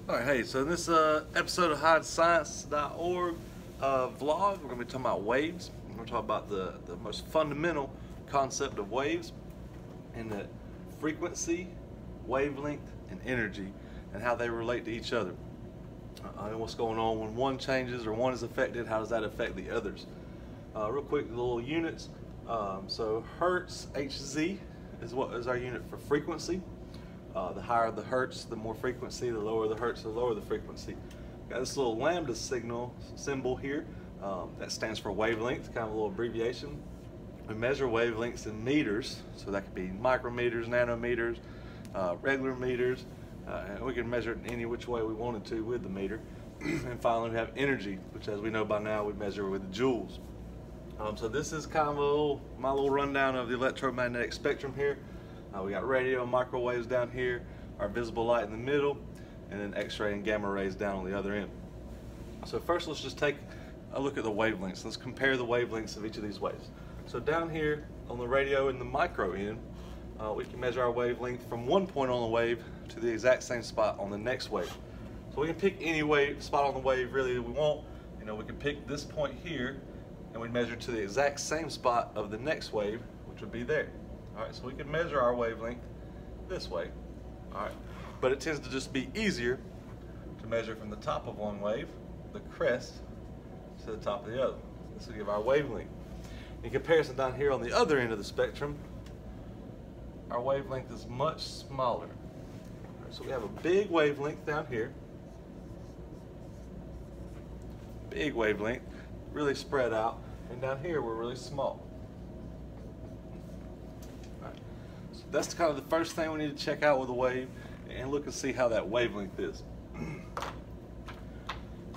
Alright, hey, so in this episode of hydescience.org vlog, we're going to be talking about waves. We're going to talk about the most fundamental concept of waves, and the frequency, wavelength, and energy, and how they relate to each other. And what's going on when one changes or one is affected, how does that affect the others? Real quick, the little units. So Hertz, Hz, is what is our unit for frequency. The higher the hertz, the more frequency. The lower the hertz, the lower the frequency. Got this little lambda symbol here. That stands for wavelength, kind of a little abbreviation. We measure wavelengths in meters, so that could be micrometers, nanometers, regular meters, and we can measure it in any which way we wanted to with the meter. And finally, we have energy, which, as we know by now, we measure with joules. So this is kind of my little rundown of the electromagnetic spectrum here. We got radio and microwaves down here, our visible light in the middle, and then X-ray and gamma rays down on the other end. So first, let's just take a look at the wavelengths. Let's compare the wavelengths of each of these waves. So down here on the radio in the micro end, we can measure our wavelength from one point on the wave to the exact same spot on the next wave. So we can pick any spot on the wave really that we want. You know, we can pick this point here, and we measure to the exact same spot of the next wave, which would be there. All right, so we can measure our wavelength this way. All right, but it tends to just be easier to measure from the top of one wave, the crest, to the top of the other. This will give our wavelength. In comparison, down here on the other end of the spectrum, our wavelength is much smaller. All right, so we have a big wavelength down here, big wavelength, really spread out, and down here we're really small. So that's kind of the first thing we need to check out with a wave, and look and see how that wavelength is.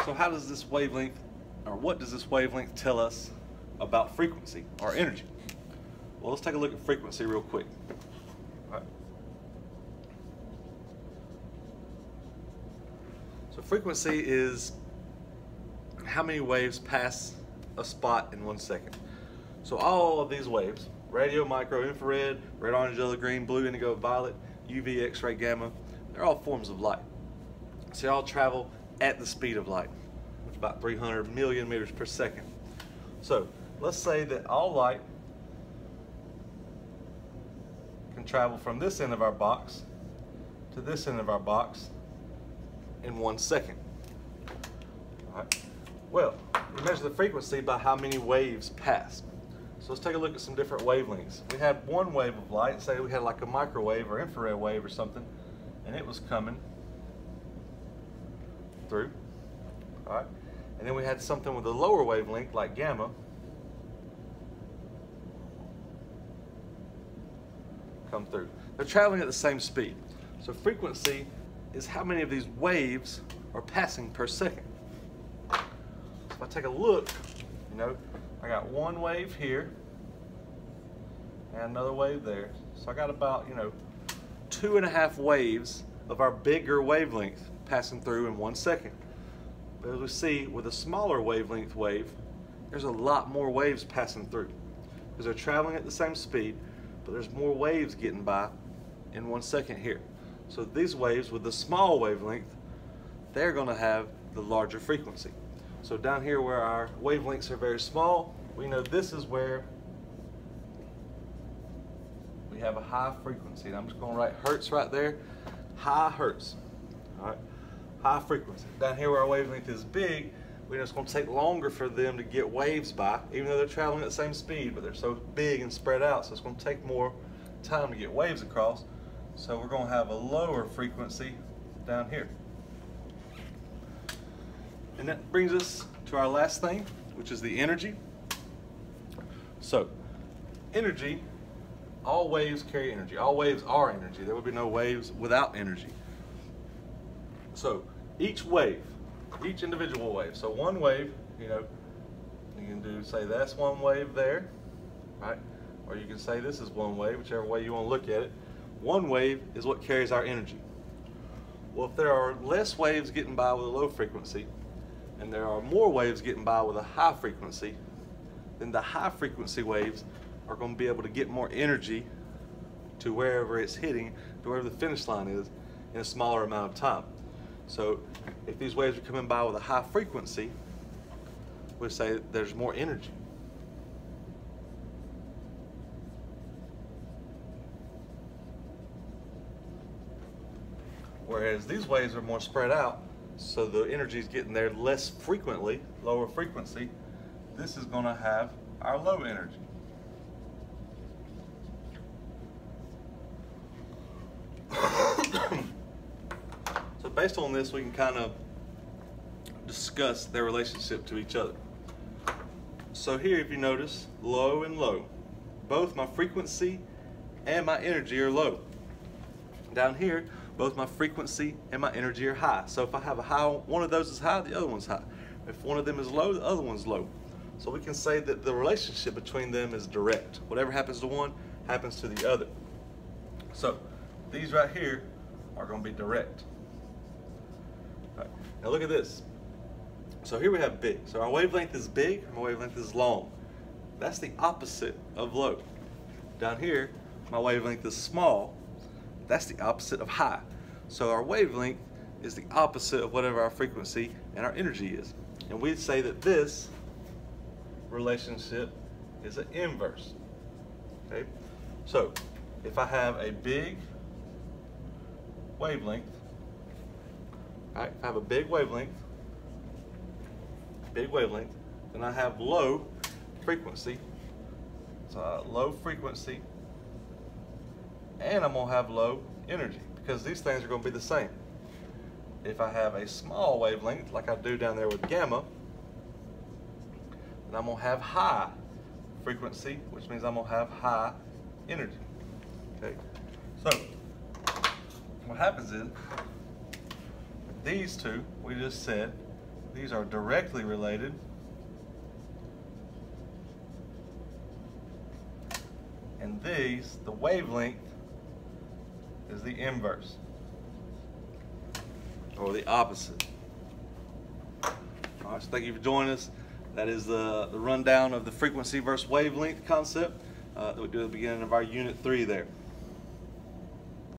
So how does this wavelength, or what does this wavelength tell us about frequency or energy? Well, let's take a look at frequency real quick. All right. So frequency is how many waves pass a spot in 1 second. So all of these waves, radio, micro, infrared, red, orange, yellow, green, blue, indigo, violet, UV, X-ray, gamma, they're all forms of light. So they all travel at the speed of light, which is about 300 million meters per second. So let's say that all light can travel from this end of our box to this end of our box in 1 second. All right. Well, we measure the frequency by how many waves pass. So let's take a look at some different wavelengths. We had one wave of light, say we had like a microwave or infrared wave or something, and it was coming through. All right. And then we had something with a lower wavelength like gamma come through. They're traveling at the same speed. So frequency is how many of these waves are passing per second. So if I take a look, you know, I got one wave here and another wave there. So I got about, 2.5 waves of our bigger wavelength passing through in 1 second. But as we see with a smaller wavelength wave, there's a lot more waves passing through because they're traveling at the same speed, but there's more waves getting by in 1 second here. So these waves with the small wavelength, they're going to have the larger frequency. So down here where our wavelengths are very small, we know this is where we have a high frequency. And I'm just going to write hertz right there, high hertz. All right, high frequency. Down here where our wavelength is big, we know it's going to take longer for them to get waves by, even though they're traveling at the same speed, but they're so big and spread out, so it's going to take more time to get waves across. So we're going to have a lower frequency down here. And that brings us to our last thing, which is the energy. So, energy, all waves carry energy. All waves are energy. There would be no waves without energy. So, each wave, each individual wave. So one wave, you can do, say that's one wave there, right? Or you can say this is one wave, whichever way you want to look at it. One wave is what carries our energy. Well, if there are less waves getting by with a low frequency, and there are more waves getting by with a high frequency, then the high frequency waves are going to be able to get more energy to wherever it's hitting, to wherever the finish line is, in a smaller amount of time. So if these waves are coming by with a high frequency, we say there's more energy. Whereas these waves are more spread out, so the energy is getting there less frequently, lower frequency. This is going to have our low energy. So based on this, we can kind of discuss their relationship to each other. So here, if you notice, low and low, both my frequency and my energy are low. Down here, both my frequency and my energy are high. So if I have a high, one of those is high, the other one's high. If one of them is low, the other one's low. So we can say that the relationship between them is direct. Whatever happens to one happens to the other. So these right here are going to be direct. All right. Now look at this. So here we have big. So our wavelength is big, our wavelength is long. That's the opposite of low. Down here, my wavelength is small. That's the opposite of high. So our wavelength is the opposite of whatever our frequency and our energy is. And we'd say that this relationship is an inverse. Okay? So if I have a big wavelength, all right, if I have a big wavelength, then I have low frequency. So low frequency, and I'm going to have low energy because these things are going to be the same. If I have a small wavelength, like I do down there with gamma, then I'm going to have high frequency, which means I'm going to have high energy. Okay, so what happens is these two, we just said, these are directly related. And these, the wavelength, is the inverse, or the opposite. All right, so thank you for joining us. That is the rundown of the frequency versus wavelength concept that we do at the beginning of our Unit 3 there.